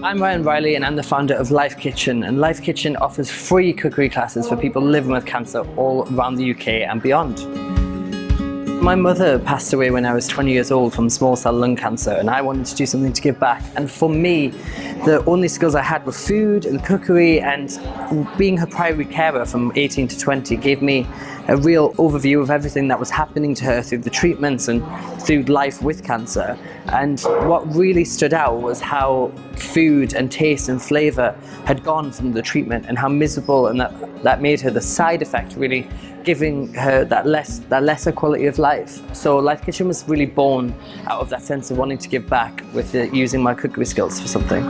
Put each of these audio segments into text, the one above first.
I'm Ryan Riley and I'm the founder of Life Kitchen, and Life Kitchen offers free cookery classes for people living with cancer all around the UK and beyond. My mother passed away when I was 20 years old from small cell lung cancer, and I wanted to do something to give back. And for me, the only skills I had were food and cookery, and being her primary carer from 18 to 20 gave me a real overview of everything that was happening to her through the treatments and through life with cancer. And what really stood out was how food and taste and flavour had gone from the treatment, and how miserable, and that made her the side effect, really giving her that lesser quality of life. So Life Kitchen was really born out of that sense of wanting to give back with using my cookery skills for something.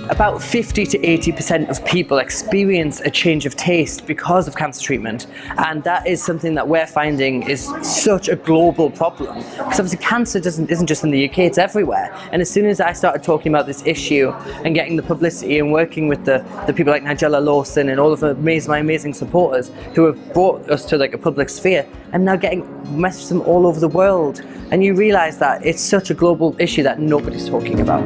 About 50 to 80% of people experience a change of taste because of cancer treatment, and that is something that we're finding is such a global problem. Because obviously cancer isn't just in the UK, it's everywhere. And as soon as I started talking about this issue and getting the publicity and working with the people like Nigella Lawson and all of my amazing supporters who have brought us to like a public sphere, I'm now getting messages from all over the world. And you realise that it's such a global issue that nobody's talking about.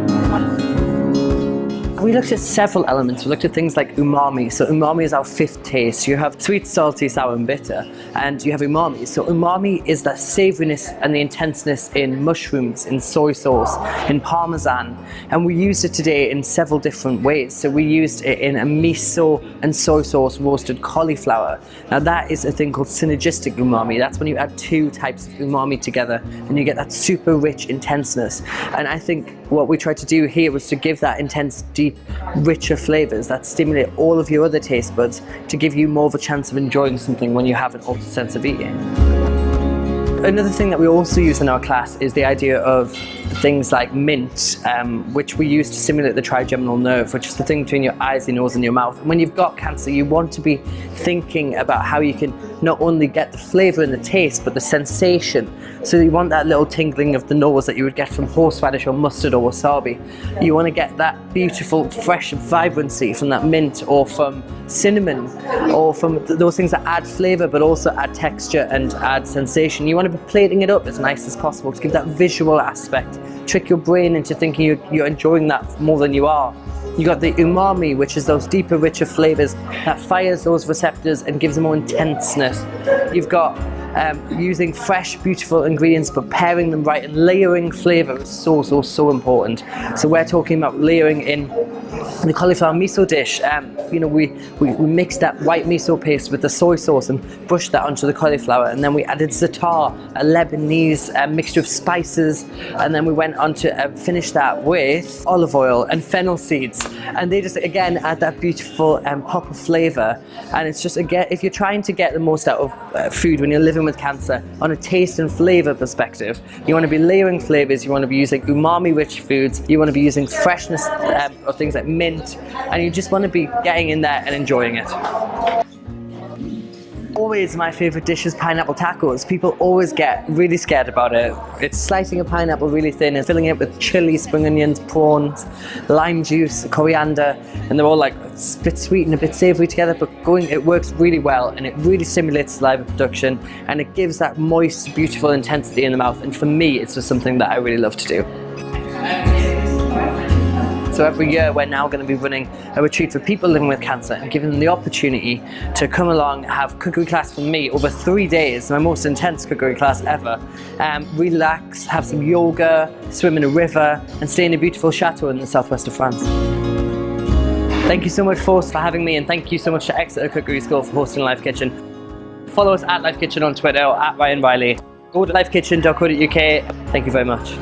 We looked at several elements. We looked at things like umami. So umami is our fifth taste. You have sweet, salty, sour and bitter, and you have umami. So umami is the savouriness and the intenseness in mushrooms, in soy sauce, in parmesan, and we used it today in several different ways. So we used it in a miso and soy sauce roasted cauliflower. Now that is a thing called synergistic umami. That's when you add two types of umami together and you get that super rich intenseness. And I think what we tried to do here was to give that intense, deep, richer flavours that stimulate all of your other taste buds to give you more of a chance of enjoying something when you have an altered sense of eating. Another thing that we also use in our class is the idea of things like mint, which we use to stimulate the trigeminal nerve, which is the thing between your eyes, your nose and your mouth. And when you've got cancer, you want to be thinking about how you can not only get the flavour and the taste, but the sensation. So you want that little tingling of the nose that you would get from horseradish or mustard or wasabi. You want to get that beautiful, fresh vibrancy from that mint or from cinnamon or from those things that add flavour but also add texture and add sensation. You want to be plating it up as nice as possible to give that visual aspect, trick your brain into thinking you're enjoying that more than you are. You got the umami, which is those deeper, richer flavours that fires those receptors and gives them more intenseness. You've got using fresh, beautiful ingredients, but pairing them right, and layering flavour is so important. So we're talking about layering in the cauliflower miso dish. You know, we mixed that white miso paste with the soy sauce and brushed that onto the cauliflower, and then we added za'atar, a Lebanese mixture of spices, and then we went on to finish that with olive oil and fennel seeds, and they just again add that beautiful pop of flavour. And it's just, again, if you're trying to get the most out of food when you're living with cancer on a taste and flavour perspective, you want to be layering flavours, you want to be using umami rich foods, you want to be using freshness of things like mint, and you just want to be getting in there and enjoying it. Always my favourite dish is pineapple tacos. People always get really scared about it. It's slicing a pineapple really thin and filling it with chili, spring onions, prawns, lime juice, coriander, and they're all like a bit sweet and a bit savoury together, but it works really well, and it really stimulates saliva production, and it gives that moist, beautiful intensity in the mouth. And for me, it's just something that I really love to do. So every year we're now going to be running a retreat for people living with cancer and giving them the opportunity to come along, have cookery class from me over 3 days, my most intense cookery class ever. Relax, have some yoga, swim in a river and stay in a beautiful chateau in the southwest of France. Thank you so much, Force, for having me, and thank you so much to Exeter Cookery School for hosting Life Kitchen. Follow us at Life Kitchen on Twitter or at Ryan Riley. Go to lifekitchen.co.uk. Thank you very much.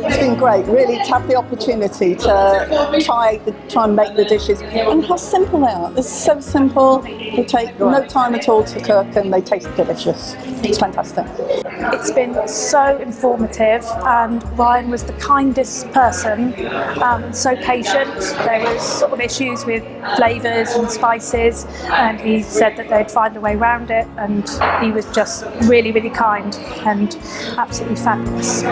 It's been great, really, to have the opportunity to try and make the dishes, and how simple they are. They're so simple, they take no time at all to cook, and they taste delicious. It's fantastic. It's been so informative, and Ryan was the kindest person, and so patient. There was sort of issues with flavours and spices, and he said that they'd find a way around it, and he was just really, really kind and absolutely fabulous.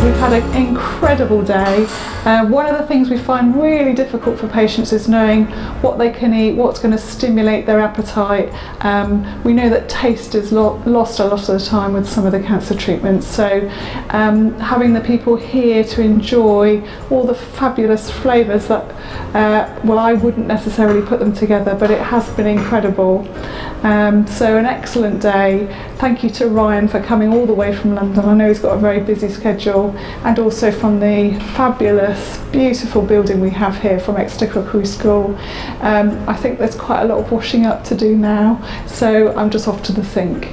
We've had an incredible day. One of the things we find really difficult for patients is knowing what they can eat, what's going to stimulate their appetite. We know that taste is lost a lot of the time with some of the cancer treatments, so having the people here to enjoy all the fabulous flavours that, well, I wouldn't necessarily put them together, but it has been incredible. So an excellent day. Thank you to Ryan for coming all the way from London. I know he's got a very busy schedule, and also from the fabulous, beautiful building we have here from Exeter Cookery School. I think there's quite a lot of washing up to do now, so I'm just off to the sink.